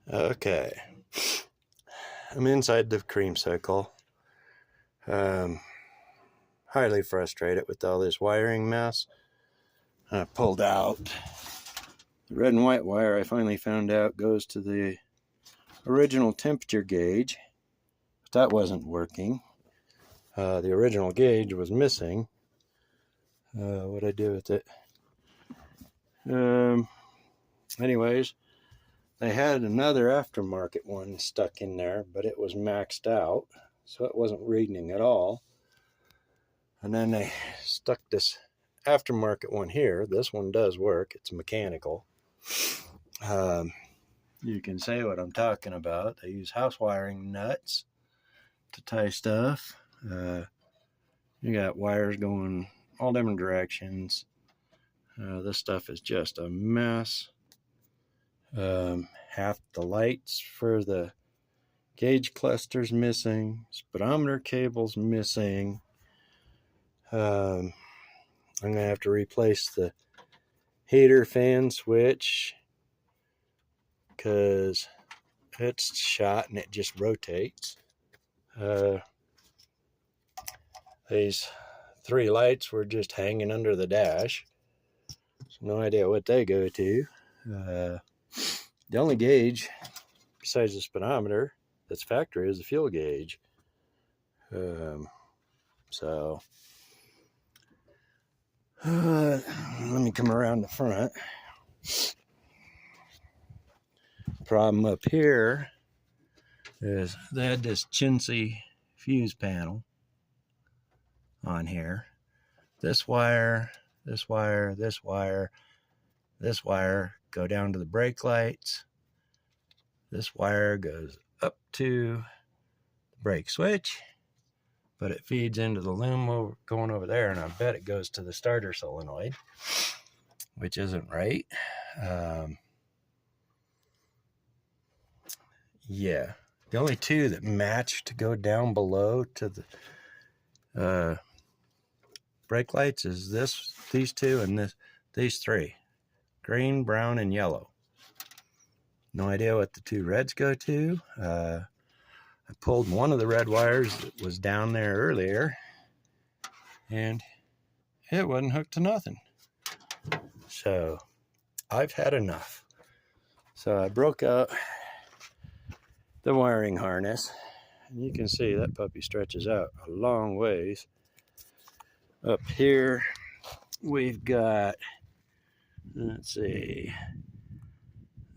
Okay, I'm inside the Creamsicle. Highly frustrated with all this wiring mess. I pulled out the red and white wire. I finally found out goes to the original temperature gauge, but that wasn't working. The original gauge was missing. What'd I do with it? Anyways, they had another aftermarket one stuck in there, but it was maxed out, so it wasn't reading at all. And then they stuck this aftermarket one here. This one does work. It's mechanical. You can say what I'm talking about. They use house wiring nuts to tie stuff. You got wires going all different directions. This stuff is just a mess. Half the lights for the gauge cluster's missing. Speedometer cable's missing. I'm going to have to replace the heater fan switch because it's shot and it just rotates. These 3 lights were just hanging under the dash. So no idea what they go to. The only gauge besides the speedometer that's factory is the fuel gauge. So let me come around the front. Problem up here is they had this chintzy fuse panel on here. This wire, this wire, this wire, this wire go down to the brake lights. This wire goes up to the brake switch, but it feeds into the loom going over there, and I bet it goes to the starter solenoid, which isn't right. Yeah, the only 2 that match to go down below to the brake lights is these 2 and these 3, green, brown, and yellow. No idea what the 2 reds go to. I pulled one of the red wires that was down there earlier, and it wasn't hooked to nothing. So I've had enough. So I broke out the wiring harness, and you can see that puppy stretches out a long ways. Up here we've got, let's see,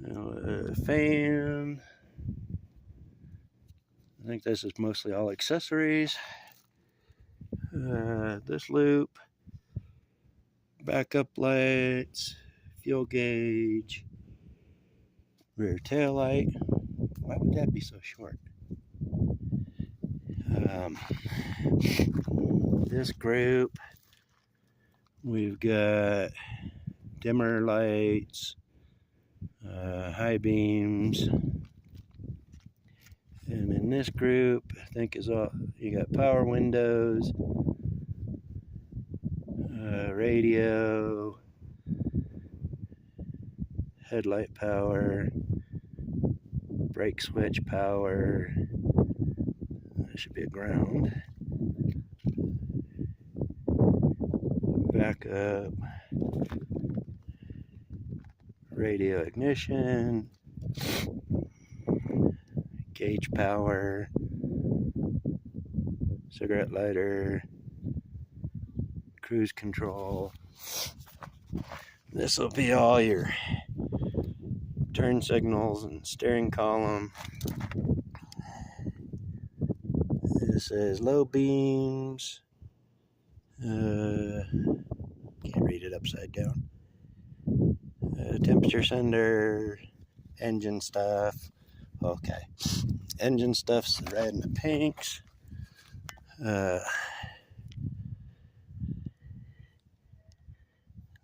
a fan. I think this is mostly all accessories. This loop, backup lights, fuel gauge, rear tail light. Why would that be so short? This group, we've got dimmer lights, high beams, and in this group, I think is all you got: power windows, radio, headlight power, brake switch power. There should be a ground. Backup, radio ignition, gauge power, cigarette lighter, cruise control. This will be all your turn signals and steering column. This is low beams. Can't read it upside down. Temperature sender, engine stuff. Okay, engine stuff's the red and the pinks.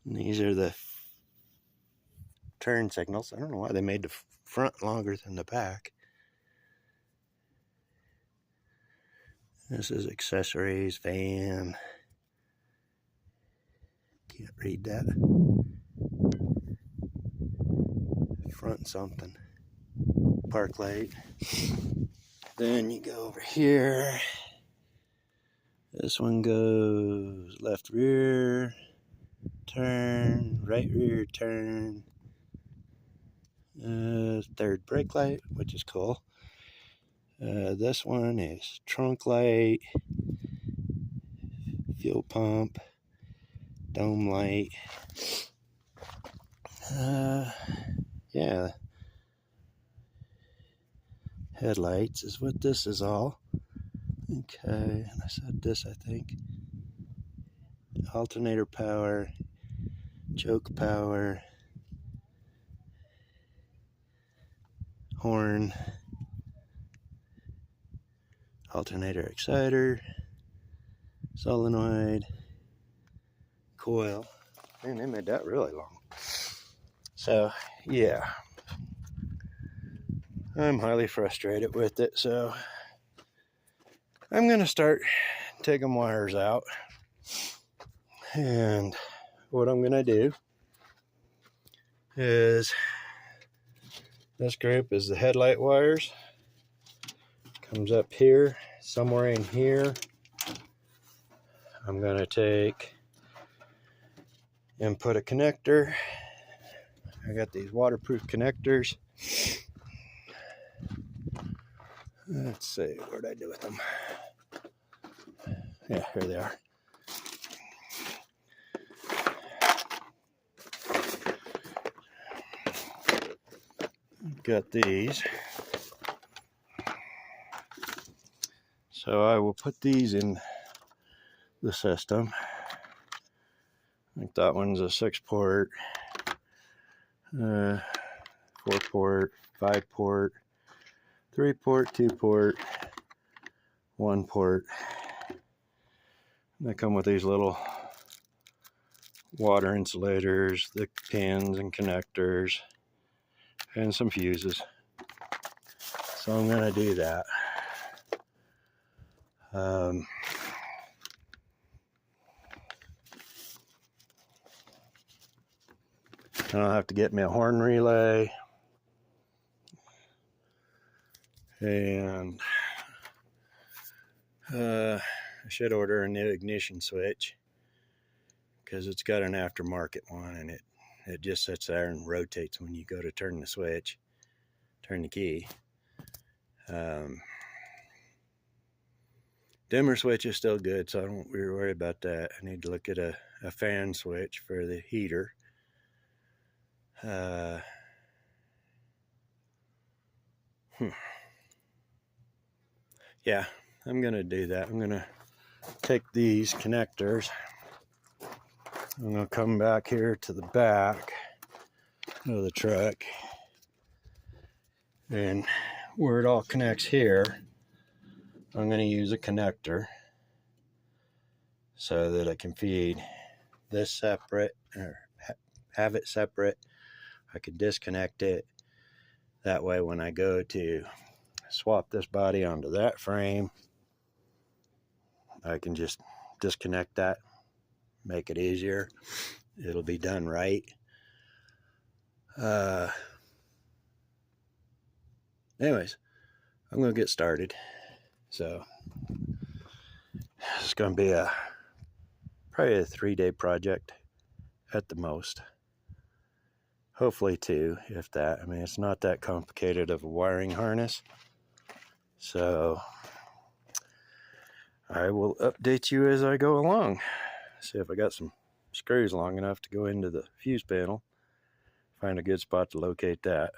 These are the turn signals. I don't know why they made the front longer than the back. This is accessories, fan. Can't read that. Front something. park light. Then you go over here. This one goes left rear, turn, right rear, turn. Third brake light, which is cool. This one is trunk light, fuel pump, dome light. Yeah, headlights is what this is all. Okay, and I said this, I think. Alternator power, choke power, horn, alternator exciter, solenoid, coil. Man, they made that really long. So, yeah. I'm highly frustrated with it, so I'm going to start taking wires out. And what I'm going to do is, this group is the headlight wires. Comes up here, somewhere in here. I'm going to take and put a connector. I got these waterproof connectors. Let's see, what did I do with them? Yeah, here they are. Got these. So I will put these in the system. I think that one's a 6-port, 4-port, 5-port, 3-port, 2-port, 1-port. They come with these little water insulators, the pins and connectors, and some fuses. So I'm going to do that. And I'll have to get me a horn relay. And I should order a new ignition switch, because it's got an aftermarket one, and it just sits there and rotates when you go to turn the switch, turn the key. Dimmer switch is still good, so I don't really worry about that. I need to look at a fan switch for the heater. Yeah, I'm gonna do that. I'm gonna take these connectors. I'm gonna come back here to the back of the truck, and where it all connects here, I'm gonna use a connector so that I can feed this separate, or have it separate. I can disconnect it. That way when I go to swap this body onto that frame, I can just disconnect that, make it easier. It'll be done right. Anyways, I'm gonna get started. So it's gonna be probably a 3-day project at the most. Hopefully 2, if that. I mean, it's not that complicated of a wiring harness. So I will update you as I go along. See if I got some screws long enough to go into the fuse panel. Find a good spot to locate that.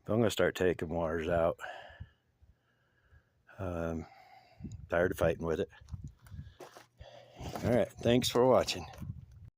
But I'm going to start taking wires out. Tired of fighting with it. All right, thanks for watching.